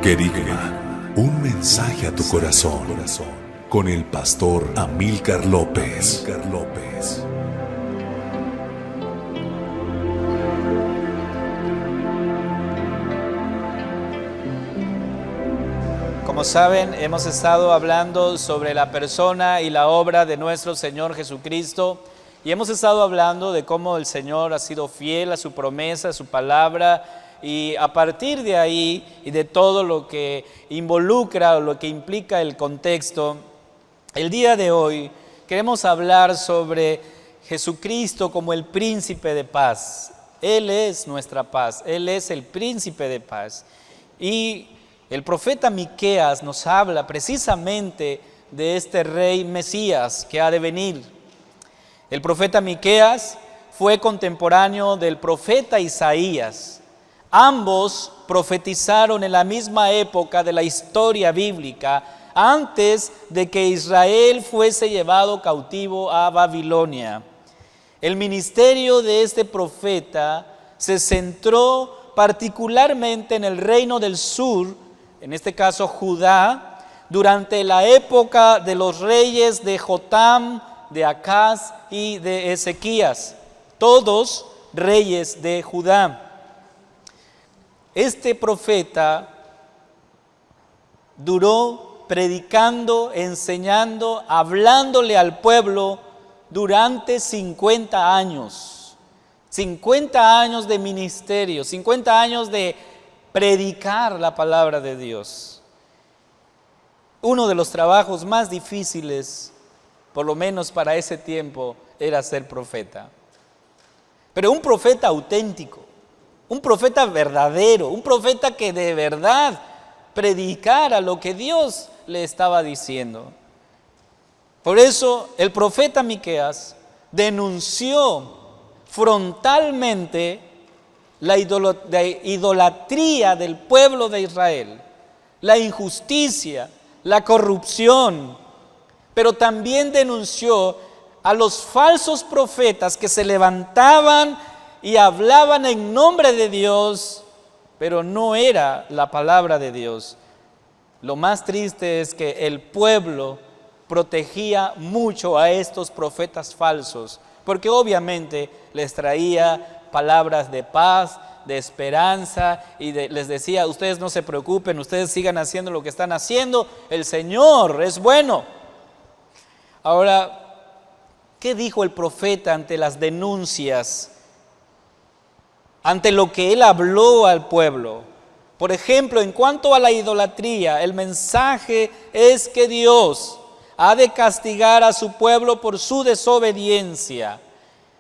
Querigma, un mensaje a tu corazón, con el pastor Amílcar López. Como saben, hemos estado hablando sobre la persona y la obra de nuestro Señor Jesucristo, y hemos estado hablando de cómo el Señor ha sido fiel a su promesa, a su palabra, y a partir de ahí y de todo lo que involucra o lo que implica el contexto, el día de hoy queremos hablar sobre Jesucristo como el príncipe de paz. Él es nuestra paz, Él es el príncipe de paz. Y el profeta Miqueas nos habla precisamente de este rey Mesías que ha de venir. El profeta Miqueas fue contemporáneo del profeta Isaías. Ambos profetizaron en la misma época de la historia bíblica, antes de que Israel fuese llevado cautivo a Babilonia. El ministerio de este profeta se centró particularmente en el reino del sur, en este caso Judá, durante la época de los reyes de Jotam, de Acaz y de Ezequías, todos reyes de Judá. Este profeta duró predicando, enseñando, hablándole al pueblo durante 50 años. 50 años de ministerio, 50 años de predicar la palabra de Dios. Uno de los trabajos más difíciles, por lo menos para ese tiempo, era ser profeta. Pero un profeta auténtico, un profeta verdadero, un profeta que de verdad predicara lo que Dios le estaba diciendo. Por eso el profeta Miqueas denunció frontalmente la idolatría del pueblo de Israel, la injusticia, la corrupción, pero también denunció a los falsos profetas que se levantaban y hablaban en nombre de Dios, pero no era la palabra de Dios. Lo más triste es que el pueblo protegía mucho a estos profetas falsos, porque obviamente les traía palabras de paz, de esperanza, y les decía: ustedes no se preocupen, ustedes sigan haciendo lo que están haciendo, el Señor es bueno. Ahora, ¿qué dijo el profeta ante las denuncias? Ante lo que él habló al pueblo. Por ejemplo, en cuanto a la idolatría, el mensaje es que Dios ha de castigar a su pueblo por su desobediencia.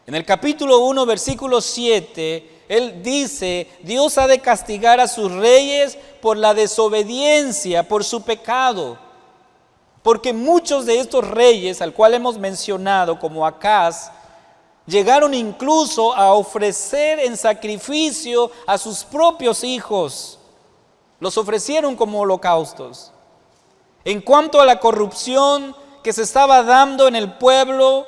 En el capítulo 1, versículo 7, él dice: Dios ha de castigar a sus reyes por la desobediencia, por su pecado. Porque muchos de estos reyes, al cual hemos mencionado, como Acaz, llegaron incluso a ofrecer en sacrificio a sus propios hijos. Los ofrecieron como holocaustos. En cuanto a la corrupción que se estaba dando en el pueblo,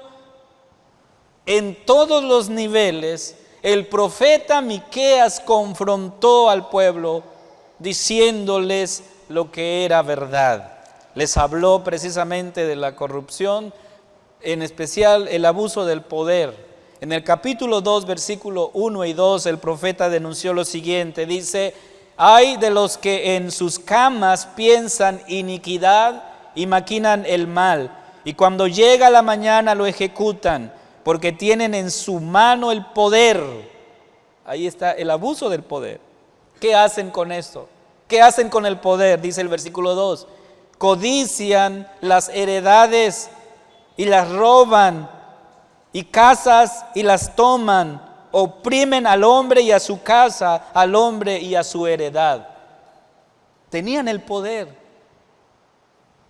en todos los niveles, el profeta Miqueas confrontó al pueblo diciéndoles lo que era verdad. Les habló precisamente de la corrupción, en especial el abuso del poder. En el capítulo 2, versículo 1 y 2, el profeta denunció lo siguiente, dice: ay de los que en sus camas piensan iniquidad y maquinan el mal, y cuando llega la mañana lo ejecutan, porque tienen en su mano el poder. Ahí está el abuso del poder. ¿Qué hacen con esto? ¿Qué hacen con el poder? Dice el versículo 2, codician las heredades y las roban, y casas y las toman, oprimen al hombre y a su casa, al hombre y a su heredad. Tenían el poder,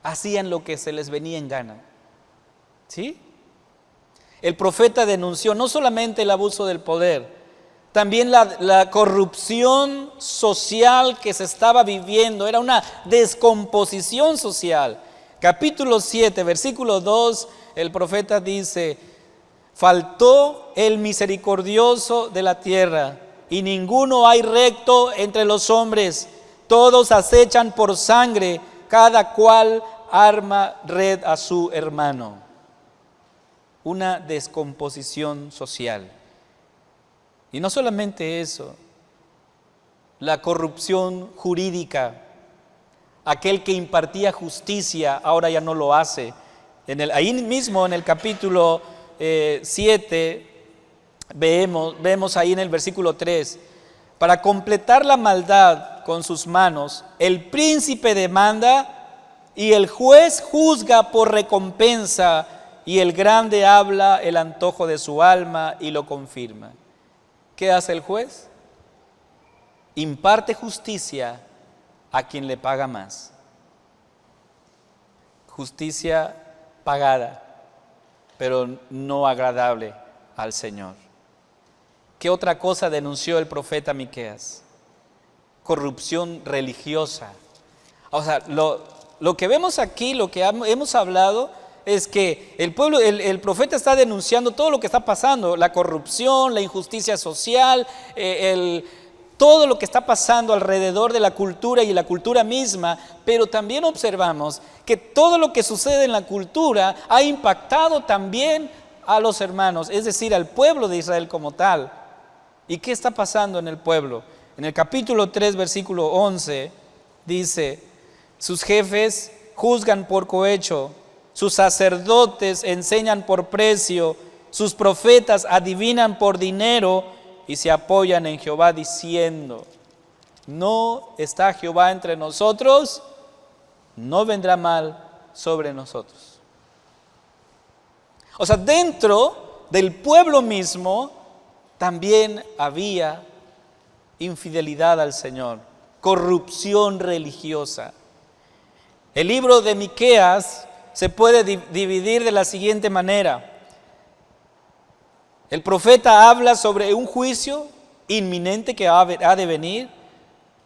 hacían lo que se les venía en gana. ¿Sí? El profeta denunció no solamente el abuso del poder, también la corrupción social que se estaba viviendo. Era una descomposición social. Capítulo 7, versículo 2, el profeta dice: faltó el misericordioso de la tierra, y ninguno hay recto entre los hombres. Todos acechan por sangre, cada cual arma red a su hermano. Una descomposición social. Y no solamente eso, la corrupción jurídica. Aquel que impartía justicia ahora ya no lo hace. Ahí mismo en el capítulo 7 vemos ahí en el versículo 3, para completar la maldad con sus manos, el príncipe demanda y el juez juzga por recompensa, y el grande habla el antojo de su alma y lo confirma. ¿Qué hace el juez? Imparte justicia a quien le paga más. Justicia pagada, pero no agradable al Señor. ¿Qué otra cosa denunció el profeta Miqueas? Corrupción religiosa. O sea, lo que vemos aquí, lo que hemos hablado, es que el profeta está denunciando todo lo que está pasando, la corrupción, la injusticia social, todo lo que está pasando alrededor de la cultura y la cultura misma, pero también observamos que todo lo que sucede en la cultura ha impactado también a los hermanos, es decir, al pueblo de Israel como tal. ¿Y qué está pasando en el pueblo? En el capítulo 3, versículo 11, dice: sus jefes juzgan por cohecho, sus sacerdotes enseñan por precio, sus profetas adivinan por dinero y se apoyan en Jehová diciendo: no está Jehová entre nosotros, no vendrá mal sobre nosotros. O sea, dentro del pueblo mismo también había infidelidad al Señor, corrupción religiosa. El libro de Miqueas se puede dividir de la siguiente manera. El profeta habla sobre un juicio inminente que ha de venir,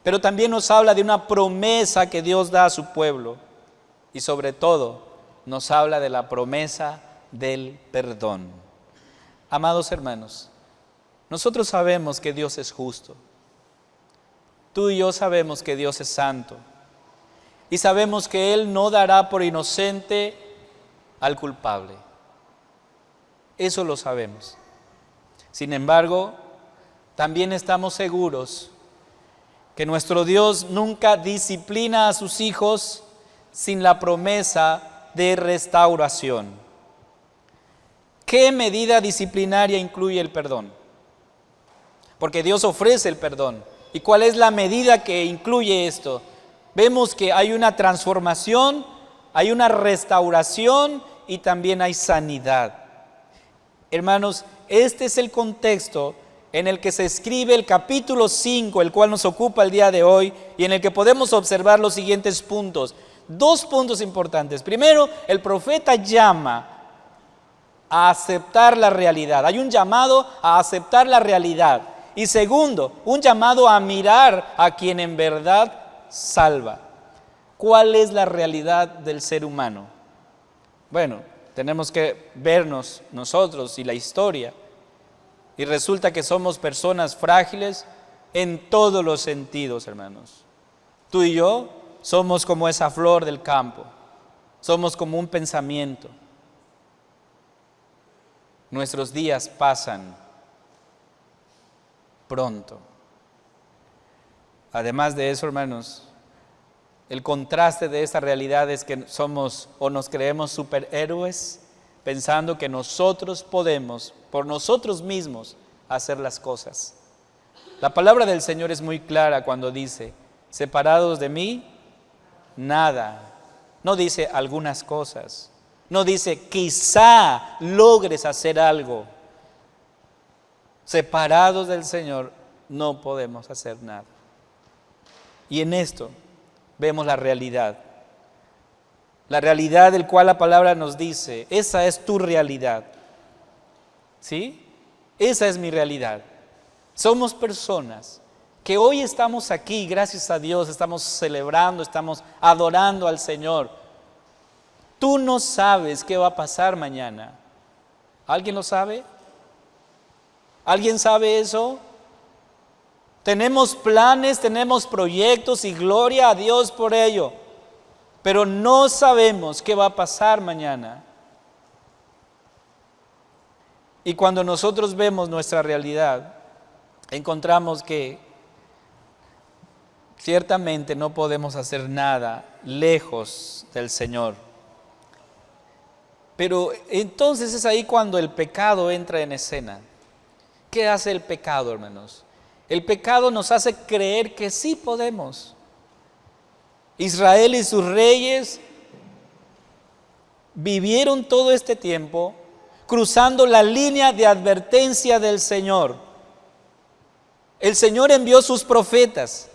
pero también nos habla de una promesa que Dios da a su pueblo. Y sobre todo, nos habla de la promesa del perdón. Amados hermanos, nosotros sabemos que Dios es justo. Tú y yo sabemos que Dios es santo. Y sabemos que Él no dará por inocente al culpable. Eso lo sabemos. Sin embargo, también estamos seguros que nuestro Dios nunca disciplina a sus hijos sin la promesa de restauración. ¿Qué medida disciplinaria incluye el perdón? Porque Dios ofrece el perdón. ¿Y cuál es la medida que incluye esto? Vemos que hay una transformación, hay una restauración y también hay sanidad. Hermanos, este es el contexto en el que se escribe el capítulo 5, el cual nos ocupa el día de hoy, y en el que podemos observar los siguientes puntos. 2 puntos importantes. Primero, el profeta llama a aceptar la realidad. Hay un llamado a aceptar la realidad. Y segundo, un llamado a mirar a quien en verdad salva. ¿Cuál es la realidad del ser humano? Bueno, tenemos que vernos nosotros y la historia. Y resulta que somos personas frágiles en todos los sentidos, hermanos. Tú y yo somos como esa flor del campo. Somos como un pensamiento. Nuestros días pasan pronto. Además de eso, hermanos, el contraste de esta realidad es que somos o nos creemos superhéroes pensando que nosotros podemos, por nosotros mismos, hacer las cosas. La palabra del Señor es muy clara cuando dice: separados de mí, nada. No dice algunas cosas. No dice quizá logres hacer algo. Separados del Señor no podemos hacer nada. Y en esto vemos la realidad del cual la palabra nos dice: esa es tu realidad. ¿Sí? Esa es mi realidad. Somos personas que hoy estamos aquí, gracias a Dios, estamos celebrando, estamos adorando al Señor. Tú no sabes qué va a pasar mañana. ¿Alguien lo sabe? ¿Alguien sabe eso? Tenemos planes, tenemos proyectos y gloria a Dios por ello. Pero no sabemos qué va a pasar mañana. Y cuando nosotros vemos nuestra realidad, encontramos que ciertamente no podemos hacer nada lejos del Señor. Pero entonces es ahí cuando el pecado entra en escena. ¿Qué hace el pecado, hermanos? El pecado nos hace creer que sí podemos. Israel y sus reyes vivieron todo este tiempo cruzando la línea de advertencia del Señor. El Señor envió sus profetas.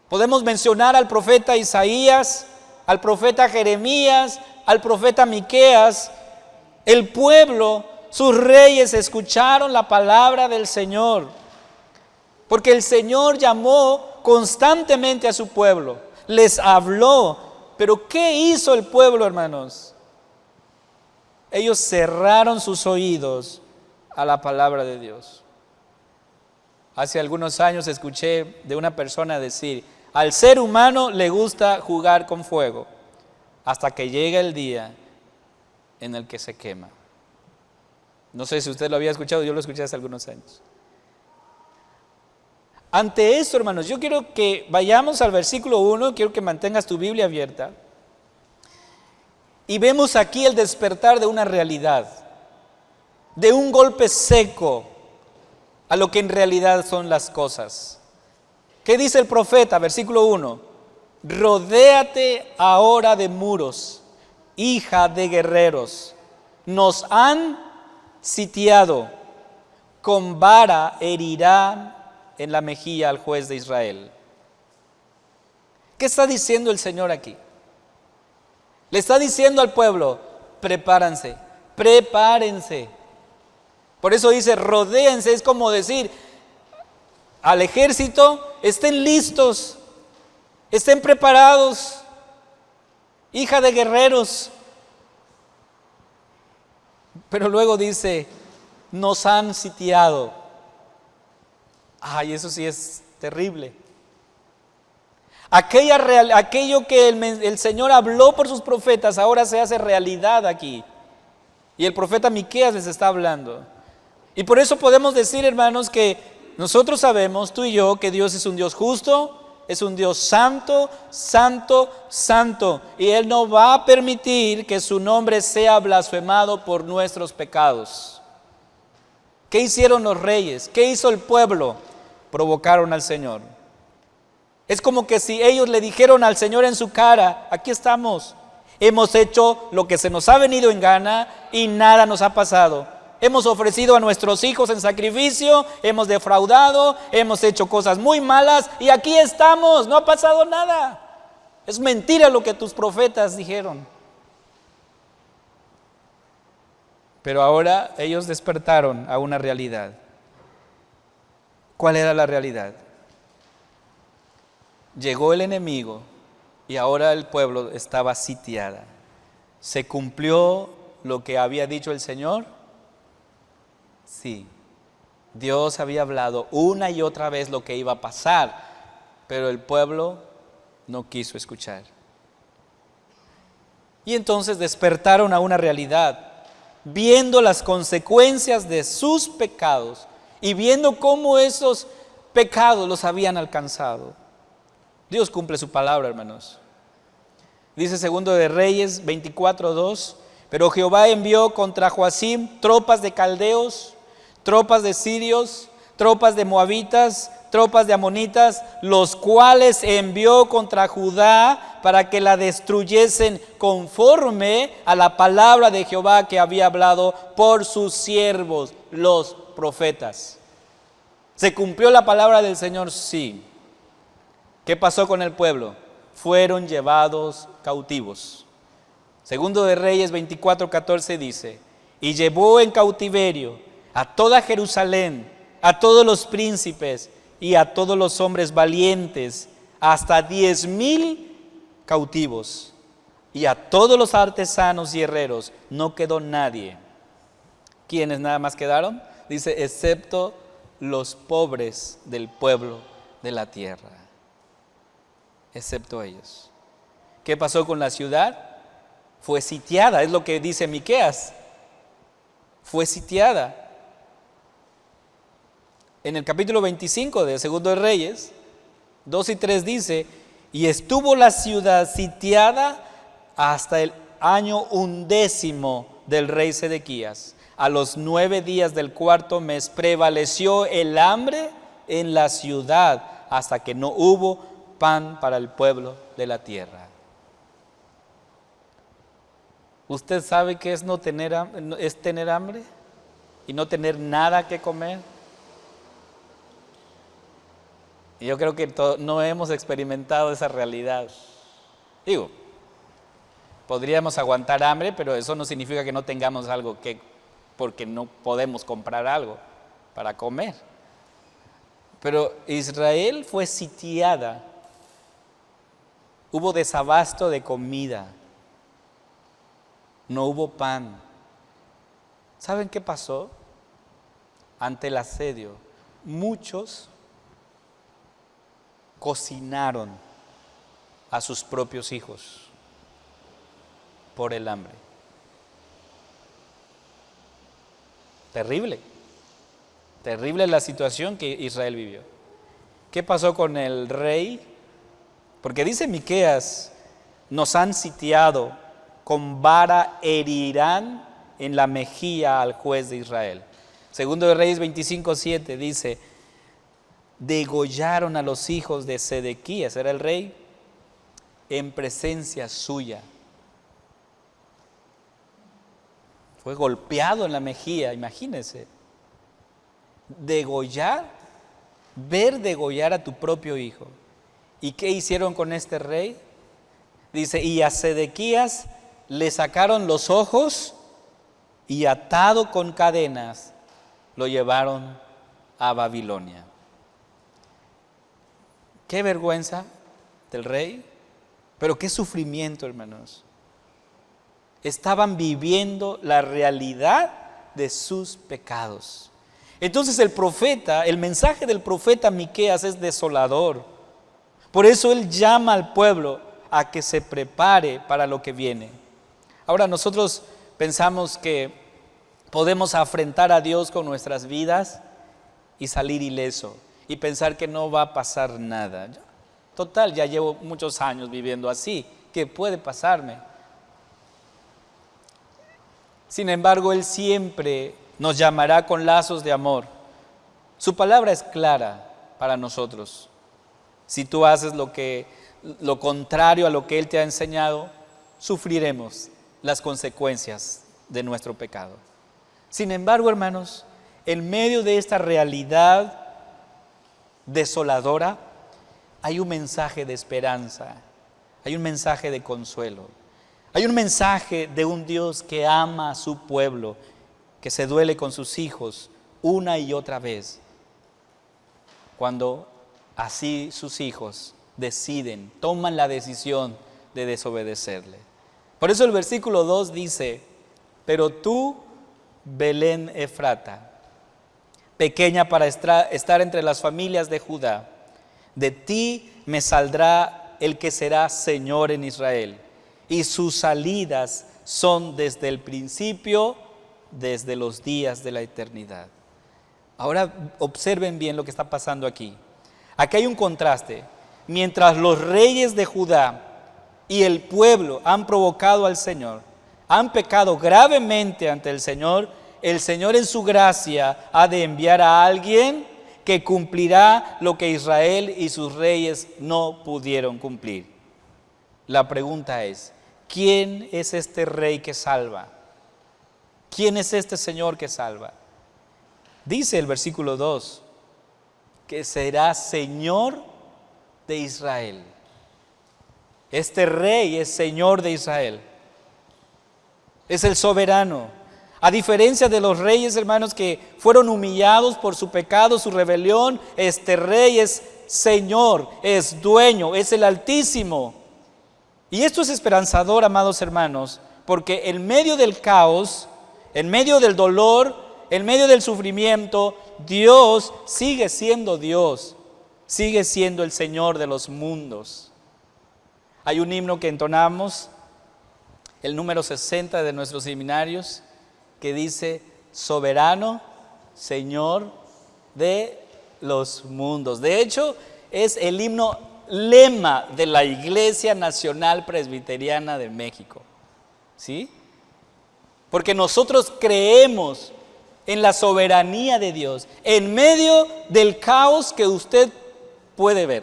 Podemos mencionar al profeta Isaías, al profeta Jeremías, al profeta Miqueas. El pueblo, sus reyes escucharon la palabra del Señor, porque el Señor llamó constantemente a su pueblo, les habló. Pero ¿qué hizo el pueblo, hermanos? Ellos cerraron sus oídos a la palabra de Dios. Hace algunos años escuché de una persona decir: al ser humano le gusta jugar con fuego hasta que llega el día en el que se quema. No sé si usted lo había escuchado, yo lo escuché hace algunos años. Ante esto, hermanos, yo quiero que vayamos al versículo 1, quiero que mantengas tu Biblia abierta. Y vemos aquí el despertar de una realidad, de un golpe seco a lo que en realidad son las cosas. ¿Qué dice el profeta? Versículo 1. Rodéate ahora de muros, hija de guerreros. Nos han sitiado, con vara herirán en la mejilla al juez de Israel. ¿Qué está diciendo el Señor aquí? Le está diciendo al pueblo: prepárense, prepárense. Por eso dice rodéense, es como decir al ejército: estén listos, estén preparados, hija de guerreros. Pero luego dice: nos han sitiado. Ay, eso sí es terrible. Aquello que el Señor habló por sus profetas ahora se hace realidad aquí. Y el profeta Miqueas les está hablando. Y por eso podemos decir, hermanos, que nosotros sabemos, tú y yo, que Dios es un Dios justo, es un Dios santo, santo, santo. Y Él no va a permitir que su nombre sea blasfemado por nuestros pecados. ¿Qué hicieron los reyes? ¿Qué hizo el pueblo? Provocaron al Señor. Es como que si ellos le dijeron al Señor en su cara: aquí estamos, hemos hecho lo que se nos ha venido en gana y nada nos ha pasado. Hemos ofrecido a nuestros hijos en sacrificio, hemos defraudado, hemos hecho cosas muy malas y aquí estamos, no ha pasado nada. Es mentira lo que tus profetas dijeron. Pero ahora ellos despertaron a una realidad. ¿Cuál era la realidad? Llegó el enemigo y ahora el pueblo estaba sitiada. ¿Se cumplió lo que había dicho el Señor? Sí. Dios había hablado una y otra vez lo que iba a pasar, pero el pueblo no quiso escuchar. Y entonces despertaron a una realidad, viendo las consecuencias de sus pecados y viendo cómo esos pecados los habían alcanzado. Dios cumple su palabra, hermanos. Dice Segundo de Reyes 24:2: pero Jehová envió contra Joacim tropas de caldeos, tropas de sirios, tropas de moabitas, tropas de amonitas, los cuales envió contra Judá para que la destruyesen conforme a la palabra de Jehová que había hablado por sus siervos, los profetas. ¿Se cumplió la palabra del Señor? Sí. ¿Qué pasó con el pueblo? Fueron llevados cautivos. Segundo de Reyes 24:14 dice: y llevó en cautiverio a toda Jerusalén, a todos los príncipes y a todos los hombres valientes, hasta 10,000 cautivos, y a todos los artesanos y herreros. No quedó nadie. ¿Quiénes nada más quedaron? Dice: excepto los pobres del pueblo de la tierra, excepto ellos. ¿Qué pasó con la ciudad? Fue sitiada, es lo que dice Miqueas. Fue sitiada. En el capítulo 25 de Segundo de Reyes, 2 y 3 dice: y estuvo la ciudad sitiada hasta el año 11 del rey Sedequías. A los 9 días del cuarto mes prevaleció el hambre en la ciudad hasta que no hubo pan para el pueblo de la tierra. ¿Usted sabe qué es tener hambre y no tener nada que comer? Y yo creo que no hemos experimentado esa realidad. Digo, podríamos aguantar hambre, pero eso no significa que no tengamos algo porque no podemos comprar algo para comer. Pero Israel fue sitiada. Hubo desabasto de comida. No hubo pan. ¿Saben qué pasó? Ante el asedio, muchos cocinaron a sus propios hijos por el hambre. Terrible, terrible la situación que Israel vivió. ¿Qué pasó con el rey? Porque dice Miqueas: nos han sitiado, con vara herirán en la mejilla al juez de Israel. Segundo de Reyes 25:7 dice: degollaron a los hijos de Sedequías, era el rey, en presencia suya. Fue golpeado en la mejilla, imagínense. Degollar, ver degollar a tu propio hijo. ¿Y qué hicieron con este rey? Dice: y a Sedequías le sacaron los ojos y atado con cadenas lo llevaron a Babilonia. Qué vergüenza del rey, pero qué sufrimiento, hermanos. Estaban viviendo la realidad de sus pecados. Entonces el mensaje del profeta Miqueas es desolador. Por eso él llama al pueblo a que se prepare para lo que viene. Ahora nosotros pensamos que podemos afrentar a Dios con nuestras vidas y salir ileso y pensar que no va a pasar nada. Total, ya llevo muchos años viviendo así, ¿qué puede pasarme? Sin embargo, Él siempre nos llamará con lazos de amor. Su palabra es clara para nosotros. Si tú haces lo contrario a lo que Él te ha enseñado, sufriremos las consecuencias de nuestro pecado. Sin embargo, hermanos, en medio de esta realidad desoladora, hay un mensaje de esperanza, hay un mensaje de consuelo, hay un mensaje de un Dios que ama a su pueblo, que se duele con sus hijos una y otra vez, cuando así sus hijos toman la decisión de desobedecerle. Por eso el versículo 2 dice: pero tú, Belén Efrata, pequeña para estar entre las familias de Judá, de ti me saldrá el que será Señor en Israel, y sus salidas son desde el principio, desde los días de la eternidad. Ahora observen bien lo que está pasando aquí. Aquí hay un contraste. Mientras los reyes de Judá y el pueblo han provocado al Señor, han pecado gravemente ante el Señor en su gracia ha de enviar a alguien que cumplirá lo que Israel y sus reyes no pudieron cumplir. La pregunta es: ¿quién es este rey que salva? ¿Quién es este Señor que salva? Dice el versículo 2 que será Señor de Israel. Este rey es Señor de Israel. Es el soberano. A diferencia de los reyes, hermanos, que fueron humillados por su pecado, su rebelión, este rey es Señor, es dueño, es el Altísimo. Y esto es esperanzador, amados hermanos, porque en medio del caos, en medio del dolor, en medio del sufrimiento, Dios sigue siendo Dios. sigue siendo el Señor de los mundos. Hay un himno que entonamos, el número 60 de nuestros seminarios, que dice: soberano, Señor de los mundos. De hecho, es el himno lema de la Iglesia Nacional Presbiteriana de México. ¿Sí? Porque nosotros creemos en la soberanía de Dios, en medio del caos que usted puede ver: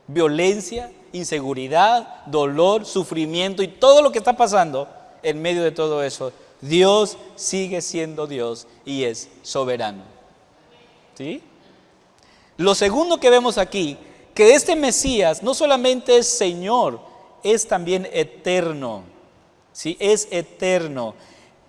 violencia, inseguridad, dolor, sufrimiento y todo lo que está pasando. En medio de todo eso, Dios sigue siendo Dios y es soberano. ¿Sí? Lo segundo que vemos aquí, que este Mesías no solamente es Señor, es también eterno. ¿Sí? Es eterno.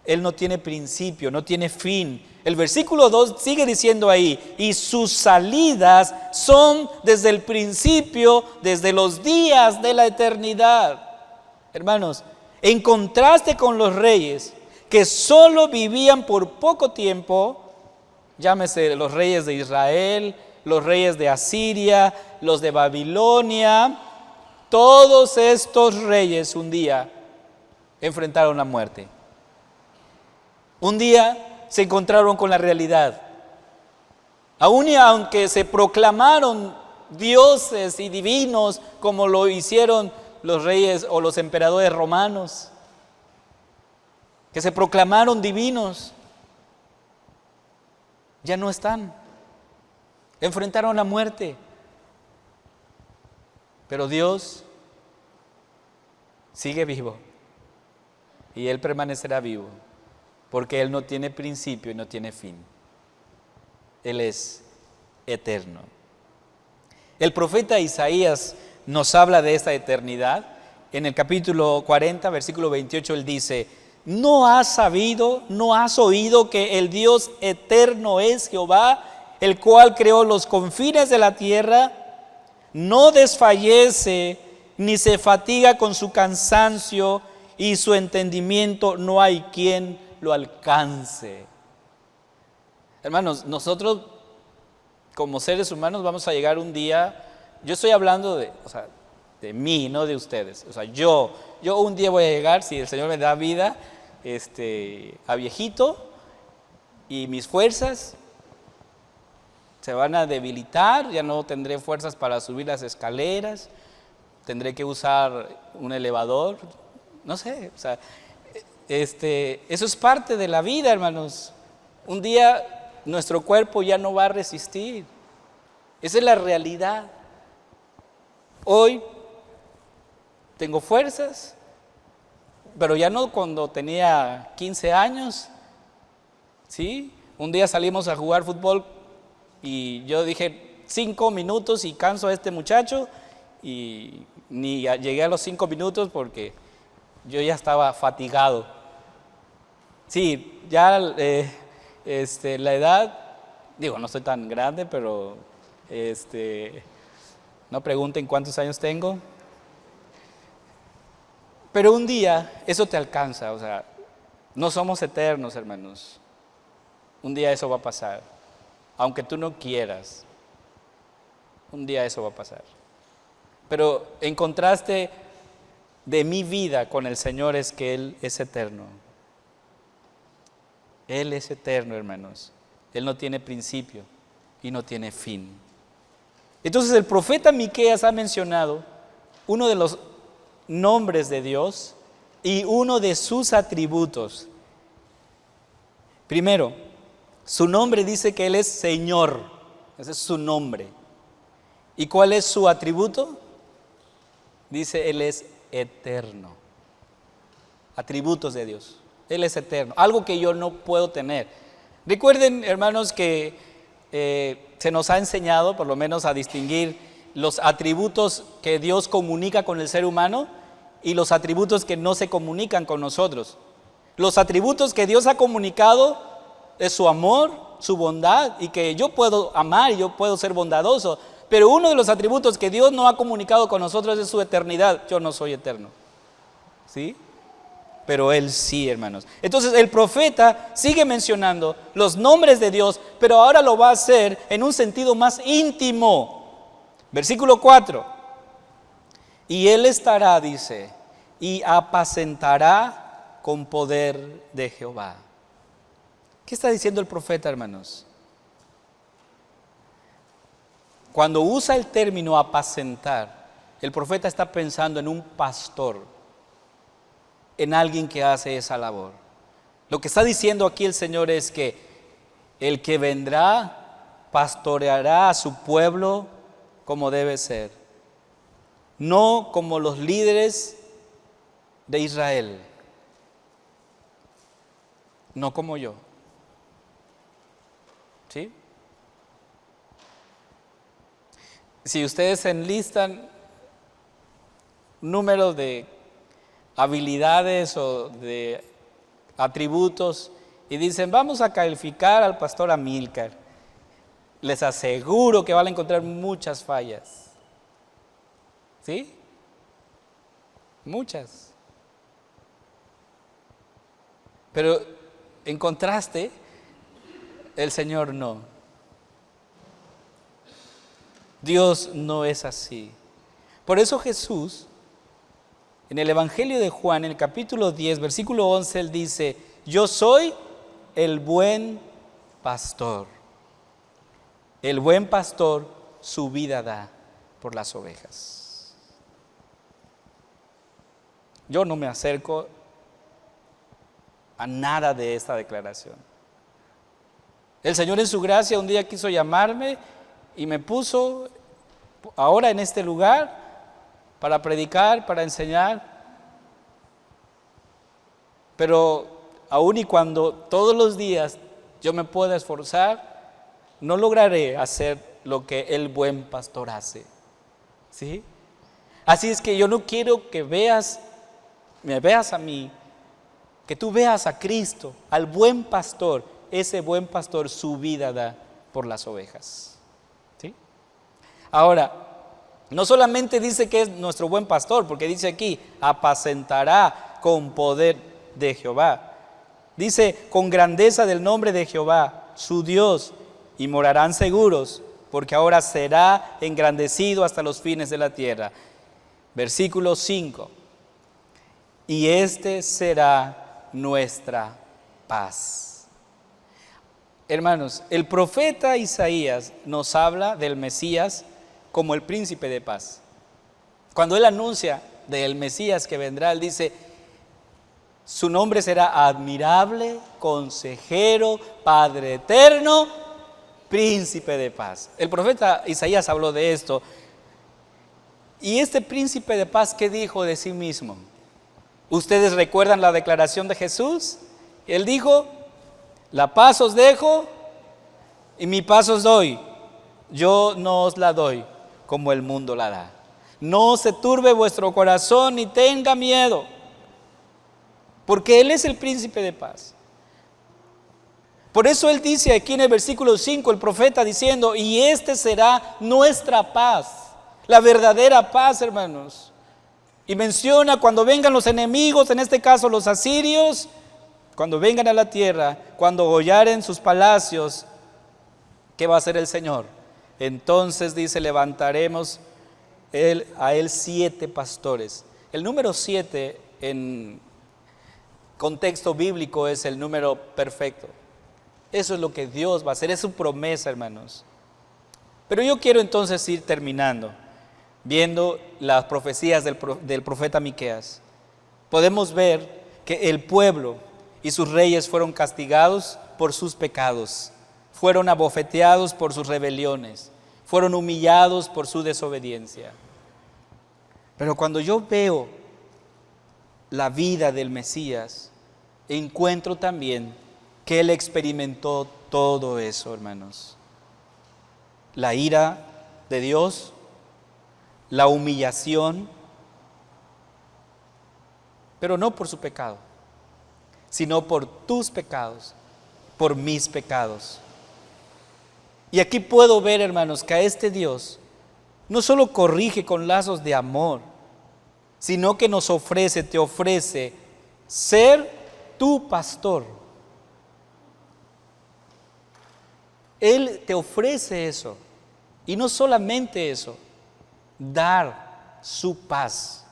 Él no tiene principio, no tiene fin. El versículo 2 sigue diciendo ahí: y sus salidas son desde el principio, desde los días de la eternidad. Hermanos, en contraste con los reyes que solo vivían por poco tiempo, llámese los reyes de Israel, los reyes de Asiria, los de Babilonia, todos estos reyes un día enfrentaron la muerte. Un día se encontraron con la realidad. Aún y aunque se proclamaron dioses y divinos como lo hicieron los reyes o los emperadores romanos, que se proclamaron divinos, ya no están. Enfrentaron la muerte. Pero Dios sigue vivo y Él permanecerá vivo, porque Él no tiene principio y no tiene fin. Él es eterno. El profeta Isaías nos habla de esta eternidad. En el capítulo 40, versículo 28, él dice: ¿no has sabido, no has oído que el Dios eterno es Jehová, el cual creó los confines de la tierra? No desfallece ni se fatiga con su cansancio, y su entendimiento no hay quien lo alcance. Hermanos, nosotros como seres humanos vamos a llegar un día, yo estoy hablando de mí, no de ustedes. Yo un día voy a llegar, si el Señor me da vida, a viejito, y mis fuerzas se van a debilitar, ya no tendré fuerzas para subir las escaleras, tendré que usar un elevador, no sé, eso es parte de la vida, hermanos. Un día nuestro cuerpo ya no va a resistir. Esa es la realidad. Hoy tengo fuerzas, pero ya no cuando tenía 15 años. ¿Sí? Un día salimos a jugar fútbol y yo dije 5 minutos y canso a este muchacho, y ni llegué a los 5 minutos porque yo ya estaba fatigado. Sí, ya la edad, no estoy tan grande, pero no pregunten cuántos años tengo. Pero un día eso te alcanza, no somos eternos, hermanos. Un día eso va a pasar, aunque tú no quieras, un día eso va a pasar. Pero en contraste de mi vida con el Señor es que Él es eterno. Él es eterno, hermanos. Él no tiene principio y no tiene fin. Entonces el profeta Miqueas ha mencionado uno de los nombres de Dios y uno de sus atributos. Primero, su nombre dice que Él es Señor. Ese es su nombre. ¿Y cuál es su atributo? Dice: Él es eterno. Atributos de Dios. Él es eterno, algo que yo no puedo tener. Recuerden, hermanos, que se nos ha enseñado, por lo menos, a distinguir los atributos que Dios comunica con el ser humano y los atributos que no se comunican con nosotros. Los atributos que Dios ha comunicado es su amor, su bondad, y que yo puedo amar y yo puedo ser bondadoso. Pero uno de los atributos que Dios no ha comunicado con nosotros es su eternidad. Yo no soy eterno, ¿sí? Pero Él sí, hermanos. Entonces el profeta sigue mencionando los nombres de Dios, pero ahora lo va a hacer en un sentido más íntimo. Versículo 4. Y él estará, dice, y apacentará con poder de Jehová. ¿Qué está diciendo el profeta, hermanos? Cuando usa el término apacentar, el profeta está pensando en un pastor, en alguien que hace esa labor. Lo que está diciendo aquí el Señor es que el que vendrá pastoreará a su pueblo como debe ser, no como los líderes de Israel, no como yo. ¿Sí? Si ustedes enlistan número de habilidades o de atributos y dicen, vamos a calificar al pastor Amílcar, les aseguro que van a encontrar muchas fallas. ¿Sí? Muchas. Pero en contraste, el Señor no. Dios no es así. Por eso Jesús, en el Evangelio de Juan, en el capítulo 10, versículo 11, Él dice, yo soy el buen pastor. El buen pastor su vida da por las ovejas. Yo no me acerco a nada de esta declaración. El Señor en su gracia un día quiso llamarme y me puso ahora en este lugar para predicar, para enseñar. Pero aun y cuando todos los días yo me pueda esforzar, no lograré hacer lo que el buen pastor hace. ¿Sí? Así es que yo no quiero que me veas a mí, que tú veas a Cristo, al buen pastor. Ese buen pastor su vida da por las ovejas. ¿Sí? Ahora, no solamente dice que es nuestro buen pastor, porque dice aquí, apacentará con poder de Jehová. Dice, con grandeza del nombre de Jehová, su Dios, y morarán seguros, porque ahora será engrandecido hasta los fines de la tierra. Versículo 5. Y este será nuestra paz. Hermanos, el profeta Isaías nos habla del Mesías como el príncipe de paz. Cuando él anuncia del Mesías que vendrá, él dice, su nombre será admirable, consejero, Padre eterno, príncipe de paz. El profeta Isaías habló de esto. Y este príncipe de paz, ¿qué dijo de sí mismo? ¿Ustedes recuerdan la declaración de Jesús? Él dijo, la paz os dejo y mi paz os doy. Yo no os la doy como el mundo la da. No se turbe vuestro corazón ni tenga miedo, porque Él es el príncipe de paz. Por eso Él dice aquí en el versículo 5, el profeta diciendo, y este será nuestra paz, la verdadera paz, hermanos. Y menciona cuando vengan los enemigos, en este caso los asirios, cuando vengan a la tierra, cuando hollaren sus palacios, ¿qué va a hacer el Señor? Entonces dice, levantaremos a Él 7 pastores. El número 7 en contexto bíblico es el número perfecto. Eso es lo que Dios va a hacer, es su promesa, hermanos. Pero yo quiero entonces ir terminando, viendo las profecías del profeta Miqueas. Podemos ver que el pueblo y sus reyes fueron castigados por sus pecados, fueron abofeteados por sus rebeliones, fueron humillados por su desobediencia. Pero cuando yo veo la vida del Mesías, encuentro también que Él experimentó todo eso, hermanos. La ira de Dios, la humillación, pero no por su pecado, sino por tus pecados, por mis pecados. Y aquí puedo ver, hermanos, que a este Dios no solo corrige con lazos de amor, sino que nos ofrece, te ofrece ser tu pastor. Él te ofrece eso. Y no solamente eso, dar su paz.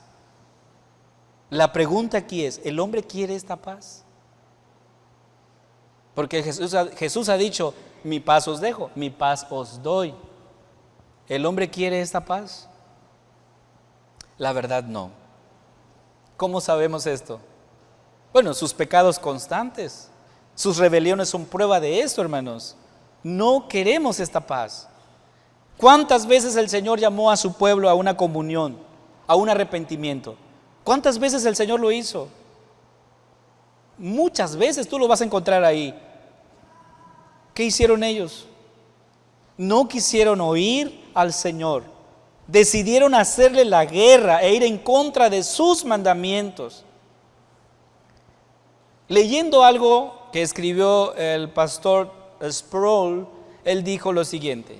La pregunta aquí es, ¿el hombre quiere esta paz? Porque Jesús ha dicho, mi paz os dejo, mi paz os doy. ¿El hombre quiere esta paz? La verdad no. ¿Cómo sabemos esto? Bueno, sus pecados constantes, sus rebeliones son prueba de esto, hermanos. No queremos esta paz. ¿Cuántas veces el Señor llamó a su pueblo a una comunión, a un arrepentimiento? ¿Cuántas veces el Señor lo hizo? Muchas veces tú lo vas a encontrar ahí. ¿Qué hicieron ellos? No quisieron oír al Señor. Decidieron hacerle la guerra e ir en contra de sus mandamientos. Leyendo algo que escribió el pastor Sproul, él dijo lo siguiente: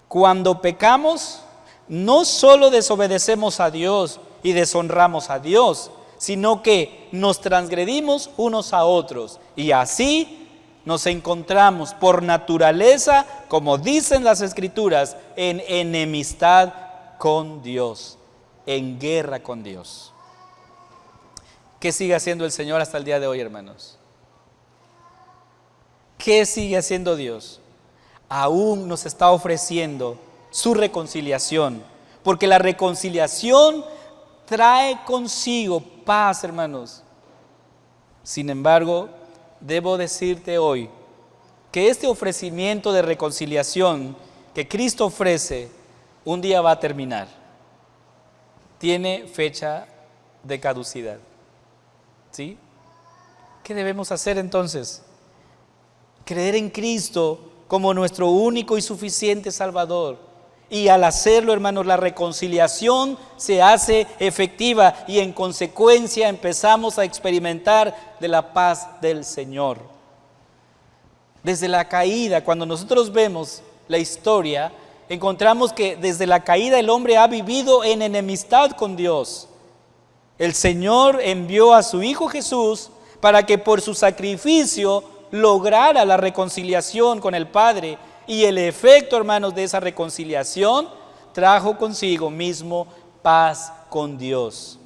cuando pecamos, no solo desobedecemos a Dios y deshonramos a Dios, sino que nos transgredimos unos a otros, y así nos encontramos por naturaleza, como dicen las Escrituras, en enemistad con Dios, en guerra con Dios. ¿Qué sigue haciendo el Señor hasta el día de hoy, hermanos? ¿Qué sigue haciendo Dios? Aún nos está ofreciendo su reconciliación, porque la reconciliación trae consigo paz, hermanos. Sin embargo, debo decirte hoy que este ofrecimiento de reconciliación que Cristo ofrece, un día va a terminar. Tiene fecha de caducidad. ¿Sí? ¿Qué debemos hacer entonces? Creer en Cristo como nuestro único y suficiente Salvador. Y al hacerlo, hermanos, la reconciliación se hace efectiva y en consecuencia empezamos a experimentar de la paz del Señor. Desde la caída, cuando nosotros vemos la historia, encontramos que desde la caída el hombre ha vivido en enemistad con Dios. El Señor envió a su Hijo Jesús para que por su sacrificio lograra la reconciliación con el Padre. Y el efecto, hermanos, de esa reconciliación trajo consigo mismo paz con Dios.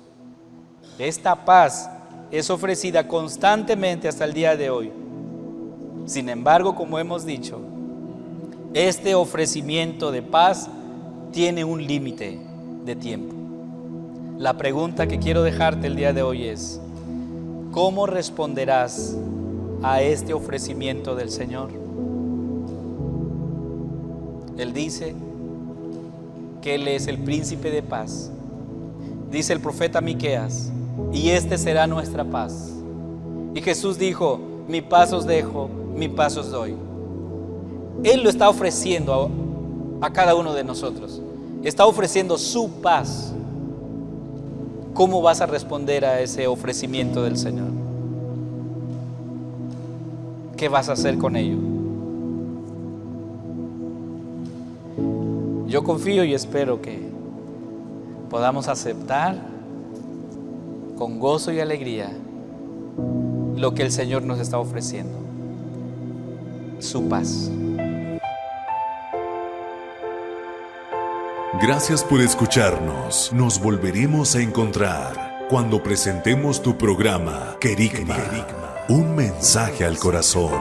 Esta paz es ofrecida constantemente hasta el día de hoy. Sin embargo, como hemos dicho, este ofrecimiento de paz tiene un límite de tiempo. La pregunta que quiero dejarte el día de hoy es: ¿cómo responderás a este ofrecimiento del Señor? Él dice que Él es el príncipe de paz. Dice el profeta Miqueas: y este será nuestra paz. Y Jesús dijo: mi paz os dejo, mi paz os doy. Él lo está ofreciendo a cada uno de nosotros. Está ofreciendo su paz. ¿Cómo vas a responder a ese ofrecimiento del Señor? ¿Qué vas a hacer con ello? Yo confío y espero que podamos aceptar con gozo y alegría lo que el Señor nos está ofreciendo, su paz. Gracias por escucharnos. Nos volveremos a encontrar cuando presentemos tu programa Querigma, un mensaje al corazón.